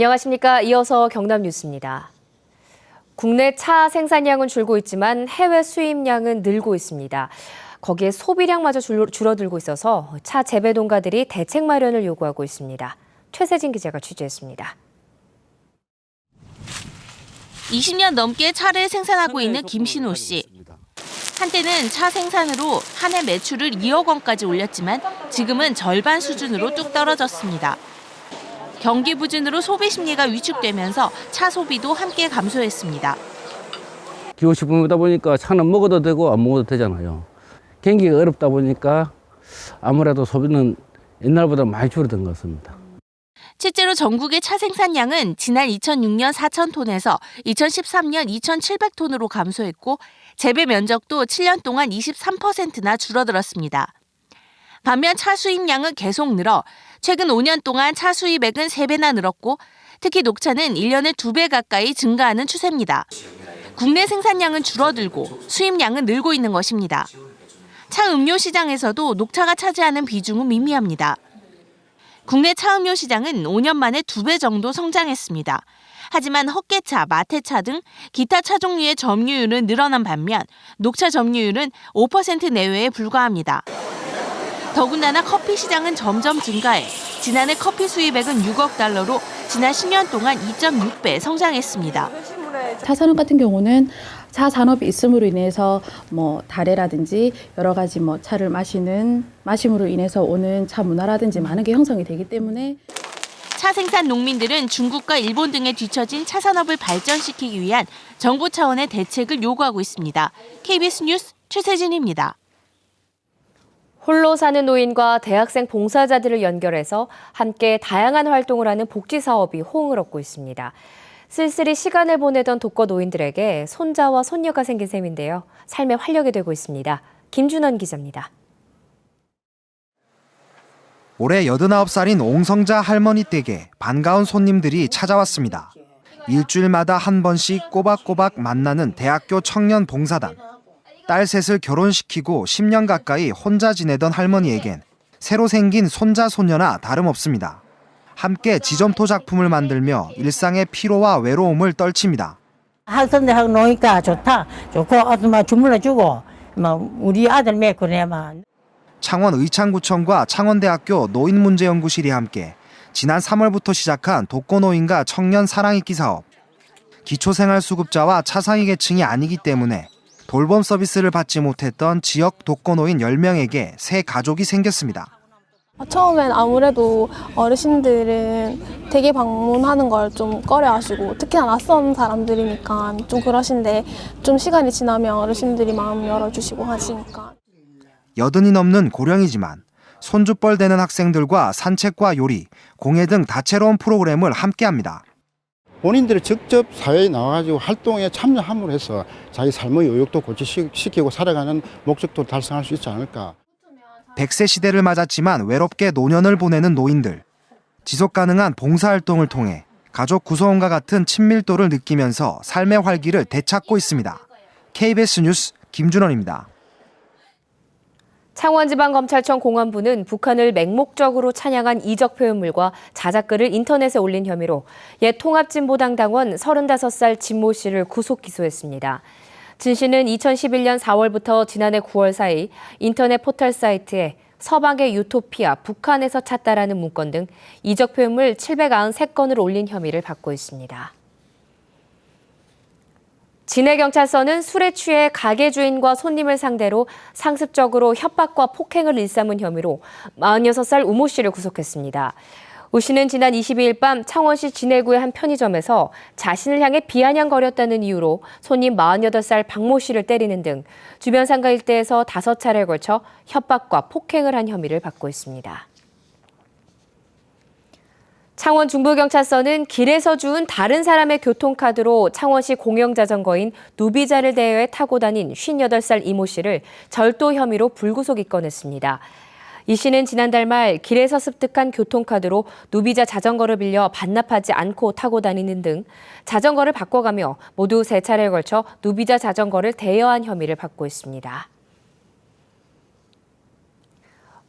안녕하십니까. 이어서 경남 뉴스입니다. 국내 차 생산량은 줄고 있지만 해외 수입량은 늘고 있습니다. 거기에 소비량마저 줄어들고 있어서 차 재배 농가들이 대책 마련을 요구하고 있습니다. 최세진 기자가 취재했습니다. 20년 넘게 차를 생산하고 있는 김신호 씨. 한때는 차 생산으로 한 해 매출을 2억 원까지 올렸지만 지금은 절반 수준으로 뚝 떨어졌습니다. 경기 부진으로 소비 심리가 위축되면서 차 소비도 함께 감소했습니다. 기호식품이다 보니까 차는 먹어도 되고 안 먹어도 되잖아요. 경기가 어렵다 보니까 아무래도 소비는 옛날보다 많이 줄어든 것 같습니다. 실제로 전국의 차 생산량은 지난 2006년 4,000톤에서 2013년 2,700톤으로 감소했고 재배 면적도 7년 동안 23%나 줄어들었습니다. 반면 차 수입량은 계속 늘어 최근 5년 동안 차 수입액은 3배나 늘었고 특히 녹차는 1년에 2배 가까이 증가하는 추세입니다. 국내 생산량은 줄어들고 수입량은 늘고 있는 것입니다. 차 음료 시장에서도 녹차가 차지하는 비중은 미미합니다. 국내 차 음료 시장은 5년 만에 2배 정도 성장했습니다. 하지만 헛개차, 마태차 등 기타 차 종류의 점유율은 늘어난 반면 녹차 점유율은 5% 내외에 불과합니다. 더군다나 커피 시장은 점점 증가해 지난해 커피 수입액은 6억 달러로 지난 10년 동안 2.6배 성장했습니다. 차 산업 같은 경우는 차 산업이 있음으로 인해서 다래라든지 여러 가지 차를 마심으로 인해서 오는 차 문화라든지 많은 게 형성이 되기 때문에 차 생산 농민들은 중국과 일본 등에 뒤처진 차 산업을 발전시키기 위한 정부 차원의 대책을 요구하고 있습니다. KBS 뉴스 최세진입니다. 홀로 사는 노인과 대학생 봉사자들을 연결해서 함께 다양한 활동을 하는 복지 사업이 호응을 얻고 있습니다. 쓸쓸히 시간을 보내던 독거 노인들에게 손자와 손녀가 생긴 셈인데요. 삶의 활력이 되고 있습니다. 김준원 기자입니다. 올해 89살인 옹성자 할머니 댁에 반가운 손님들이 찾아왔습니다. 일주일마다 한 번씩 꼬박꼬박 만나는 대학교 청년 봉사단. 딸 셋을 결혼시키고 10년 가까이 혼자 지내던 할머니에겐 새로 생긴 손자 손녀나 다름없습니다. 함께 지점토 작품을 만들며 일상의 피로와 외로움을 떨칩니다. 학생들하고 노니까 좋고 아줌마 주물러주고 우리 아들 메꾸네만. 창원 의창구청과 창원대학교 노인문제연구실이 함께 지난 3월부터 시작한 독거노인과 청년 사랑잇기 사업. 기초생활수급자와 차상위 계층이 아니기 때문에 돌봄 서비스를 받지 못했던 지역 독거노인 10명에게 새 가족이 생겼습니다. 처음엔 아무래도 어르신들은 댁에 방문하는 걸 좀 꺼려하시고 특히나 낯선 사람들이니까 좀 그러신데 좀 시간이 지나면 어르신들이 마음 열어주시고 하시니까. 80이 넘는 고령이지만 손주뻘 되는 학생들과 산책과 요리, 공예 등 다채로운 프로그램을 함께합니다. 본인들이 직접 사회에 나와가지고 활동에 참여함으로 해서 자기 삶의 요역도 고치시키고 살아가는 목적도 달성할 수 있지 않을까. 100세 시대를 맞았지만 외롭게 노년을 보내는 노인들. 지속 가능한 봉사활동을 통해 가족 구성원과 같은 친밀도를 느끼면서 삶의 활기를 되찾고 있습니다. KBS 뉴스 김준원입니다. 창원지방검찰청 공안부는 북한을 맹목적으로 찬양한 이적 표현물과 자작글을 인터넷에 올린 혐의로 옛 통합진보당 당원 35살 진모 씨를 구속 기소했습니다. 진 씨는 2011년 4월부터 지난해 9월 사이 인터넷 포털 사이트에 서방의 유토피아, 북한에서 찾다라는 문건 등 이적 표현물 793건을 올린 혐의를 받고 있습니다. 진해경찰서는 술에 취해 가게 주인과 손님을 상대로 상습적으로 협박과 폭행을 일삼은 혐의로 46살 우모 씨를 구속했습니다. 우 씨는 지난 22일 밤 창원시 진해구의 한 편의점에서 자신을 향해 비아냥거렸다는 이유로 손님 48살 박모 씨를 때리는 등 주변 상가 일대에서 5차례에 걸쳐 협박과 폭행을 한 혐의를 받고 있습니다. 창원 중부경찰서는 길에서 주운 다른 사람의 교통카드로 창원시 공영자전거인 누비자를 대여해 타고 다닌 58살 이모 씨를 절도 혐의로 불구속 입건했습니다. 이 씨는 지난달 말 길에서 습득한 교통카드로 누비자 자전거를 빌려 반납하지 않고 타고 다니는 등 자전거를 바꿔가며 모두 3차례에 걸쳐 누비자 자전거를 대여한 혐의를 받고 있습니다.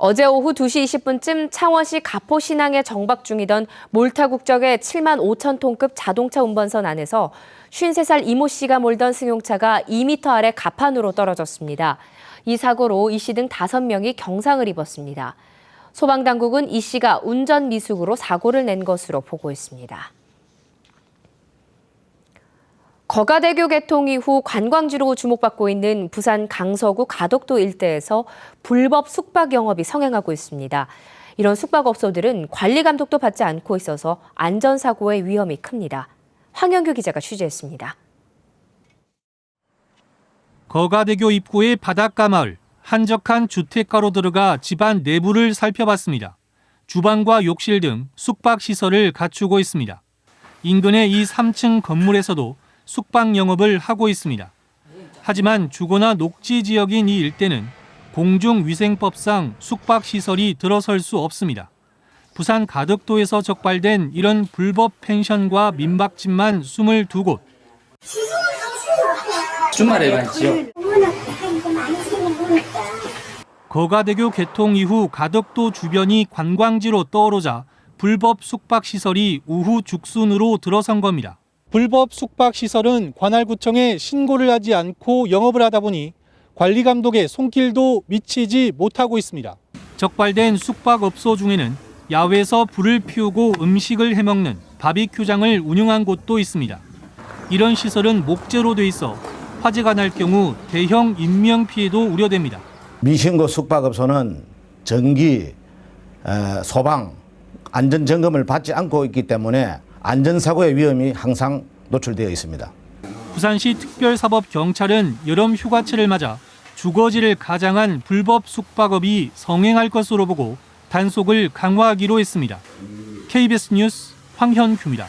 어제 오후 2시 20분쯤 창원시 가포 신항에 정박 중이던 몰타 국적의 7만 5천 톤급 자동차 운반선 안에서 53살 이모 씨가 몰던 승용차가 2m 아래 갑판으로 떨어졌습니다. 이 사고로 이 씨 등 5명이 경상을 입었습니다. 소방당국은 이 씨가 운전 미숙으로 사고를 낸 것으로 보고했습니다. 거가대교 개통 이후 관광지로 주목받고 있는 부산 강서구 가덕도 일대에서 불법 숙박 영업이 성행하고 있습니다. 이런 숙박업소들은 관리 감독도 받지 않고 있어서 안전사고의 위험이 큽니다. 황영규 기자가 취재했습니다. 거가대교 입구의 바닷가 마을, 한적한 주택가로 들어가 집안 내부를 살펴봤습니다. 주방과 욕실 등 숙박시설을 갖추고 있습니다. 인근의 이 3층 건물에서도 숙박 영업을 하고 있습니다. 하지만 주거나 녹지 지역인 이 일대는 공중위생법상 숙박시설이 들어설 수 없습니다. 부산 가덕도에서 적발된 이런 불법 펜션과 민박집만 22곳. 주말에만 있지요? 거가대교 개통 이후 가덕도 주변이 관광지로 떠오르자 불법 숙박시설이 우후죽순으로 들어선 겁니다. 불법 숙박시설은 관할구청에 신고를 하지 않고 영업을 하다 보니 관리감독의 손길도 미치지 못하고 있습니다. 적발된 숙박업소 중에는 야외에서 불을 피우고 음식을 해먹는 바비큐장을 운영한 곳도 있습니다. 이런 시설은 목재로 돼 있어 화재가 날 경우 대형 인명피해도 우려됩니다. 미신고 숙박업소는 전기, 소방, 안전점검을 받지 않고 있기 때문에 안전사고의 위험이 항상 노출되어 있습니다. 부산시 특별사법경찰은 여름 휴가철을 맞아 주거지를 가장한 불법 숙박업이 성행할 것으로 보고 단속을 강화하기로 했습니다. KBS 뉴스 황현규입니다.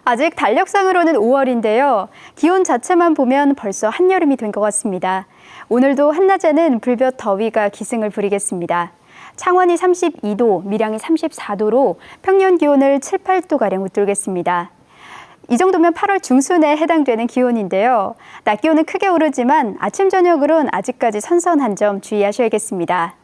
아직 달력상으로는 5월인데요. 기온 자체만 보면 벌써 한여름이 된 것 같습니다. 오늘도 한낮에는 불볕 더위가 기승을 부리겠습니다. 창원이 32도, 밀양이 34도로 평년 기온을 7, 8도가량 웃돌겠습니다. 이 정도면 8월 중순에 해당되는 기온인데요. 낮 기온은 크게 오르지만 아침, 저녁으로는 아직까지 선선한 점 주의하셔야겠습니다.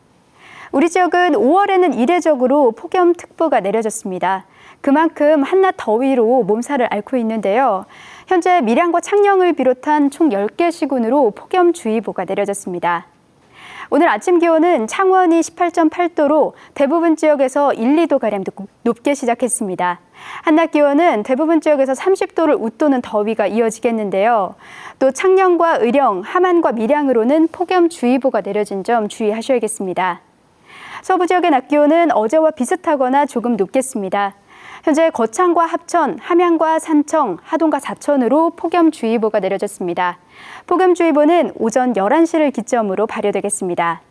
우리 지역은 5월에는 이례적으로 폭염특보가 내려졌습니다. 그만큼 한낮 더위로 몸살을 앓고 있는데요. 현재 밀양과 창녕을 비롯한 총 10개 시군으로 폭염주의보가 내려졌습니다. 오늘 아침 기온은 창원이 18.8도로 대부분 지역에서 1, 2도가량 높게 시작했습니다. 한낮 기온은 대부분 지역에서 30도를 웃도는 더위가 이어지겠는데요. 또 창녕과 의령, 함안과 밀양으로는 폭염주의보가 내려진 점 주의하셔야겠습니다. 서부 지역의 낮 기온은 어제와 비슷하거나 조금 높겠습니다. 현재 거창과 합천, 함양과 산청, 하동과 사천으로 폭염주의보가 내려졌습니다. 폭염주의보는 오전 11시를 기점으로 발효되겠습니다.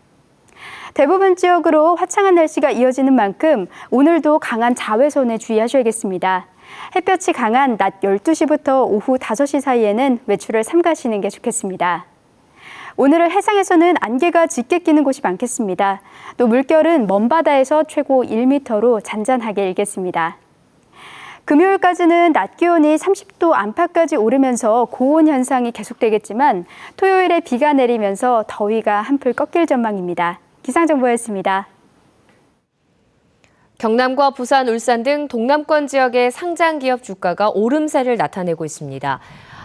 대부분 지역으로 화창한 날씨가 이어지는 만큼 오늘도 강한 자외선에 주의하셔야겠습니다. 햇볕이 강한 낮 12시부터 오후 5시 사이에는 외출을 삼가시는 게 좋겠습니다. 오늘은 해상에서는 안개가 짙게 끼는 곳이 많겠습니다. 또 물결은 먼 바다에서 최고 1m로 잔잔하게 일겠습니다. 금요일까지는 낮 기온이 30도 안팎까지 오르면서 고온 현상이 계속되겠지만 토요일에 비가 내리면서 더위가 한풀 꺾일 전망입니다. 기상정보였습니다. 경남과 부산, 울산 등 동남권 지역의 상장 기업 주가가 오름세를 나타내고 있습니다.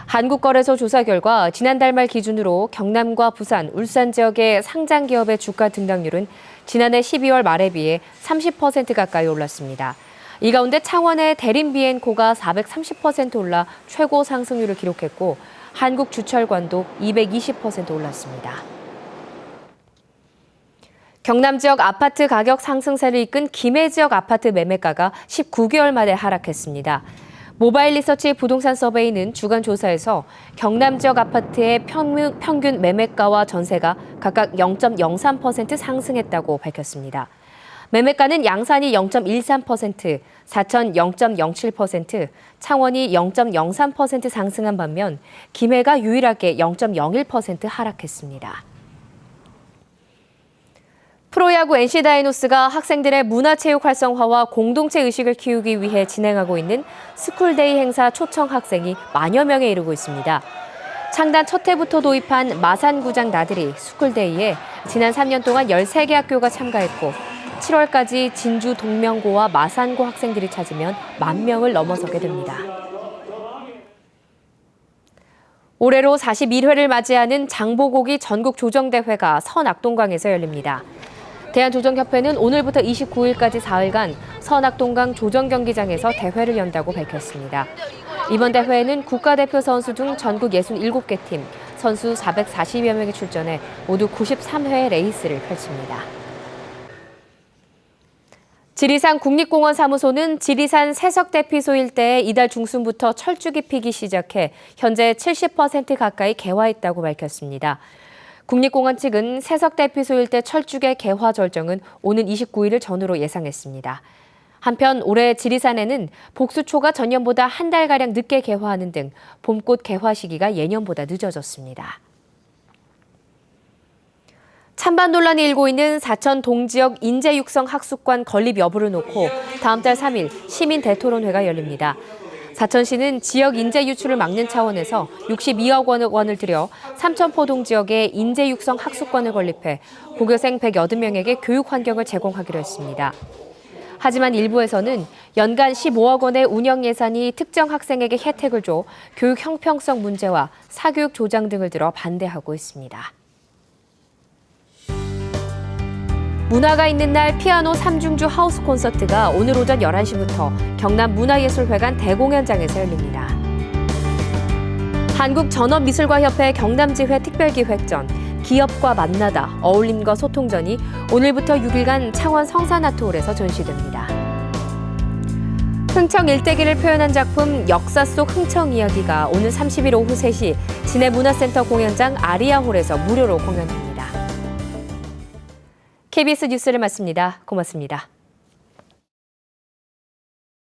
한국거래소 조사 결과 지난달 말 기준으로 경남과 부산, 울산 지역의 상장 기업의 주가 등락률은 지난해 12월 말에 비해 30% 가까이 올랐습니다. 이 가운데 창원의 대림비앤코가 430% 올라 최고 상승률을 기록했고 한국주철관도 220% 올랐습니다. 경남 지역 아파트 가격 상승세를 이끈 김해 지역 아파트 매매가가 19개월 만에 하락했습니다. 모바일 리서치 부동산 서베이는 주간 조사에서 경남 지역 아파트의 평균 매매가와 전세가 각각 0.03% 상승했다고 밝혔습니다. 매매가는 양산이 0.13%, 사천 0.07%, 창원이 0.03% 상승한 반면 김해가 유일하게 0.01% 하락했습니다. 프로야구 NC 다이노스가 학생들의 문화체육 활성화와 공동체 의식을 키우기 위해 진행하고 있는 스쿨데이 행사 초청 학생이 만여 명에 이르고 있습니다. 창단 첫 해부터 도입한 마산구장 나들이 스쿨데이에 지난 3년 동안 13개 학교가 참가했고 7월까지 진주 동명고와 마산고 학생들이 찾으면 10,000명을 넘어서게 됩니다. 올해로 41회를 맞이하는 장보고기 전국조정대회가 서낙동강에서 열립니다. 대한조정협회는 오늘부터 29일까지 4일간 서낙동강 조정경기장에서 대회를 연다고 밝혔습니다. 이번 대회에는 국가대표 선수 등 전국 67개 팀, 선수 440여 명이 출전해 모두 93회 레이스를 펼칩니다. 지리산 국립공원 사무소는 지리산 세석대피소 일대에 이달 중순부터 철쭉이 피기 시작해 현재 70% 가까이 개화했다고 밝혔습니다. 국립공원 측은 세석대피소 일대 철쭉의 개화 절정은 오는 29일을 전후로 예상했습니다. 한편 올해 지리산에는 복수초가 전년보다 한 달가량 늦게 개화하는 등 봄꽃 개화 시기가 예년보다 늦어졌습니다. 찬반 논란이 일고 있는 사천 동지역 인재육성 학습관 건립 여부를 놓고 다음 달 3일 시민 대토론회가 열립니다. 사천시는 지역 인재 유출을 막는 차원에서 62억 원을 들여 삼천포동 지역에 인재 육성 학습관을 건립해 고교생 180명에게 교육 환경을 제공하기로 했습니다. 하지만 일부에서는 연간 15억 원의 운영 예산이 특정 학생에게 혜택을 줘 교육 형평성 문제와 사교육 조장 등을 들어 반대하고 있습니다. 문화가 있는 날 피아노 3중주 하우스 콘서트가 오늘 오전 11시부터 경남 문화예술회관 대공연장에서 열립니다. 한국전업미술가협회 경남지회 특별기획전 기업과 만나다 어울림과 소통전이 오늘부터 6일간 창원 성산아트홀에서 전시됩니다. 흥청 일대기를 표현한 작품 역사 속 흥청 이야기가 오늘 30일 오후 3시 진해문화센터 공연장 아리아홀에서 무료로 공연됩니다. KBS 뉴스를 마칩니다. 고맙습니다.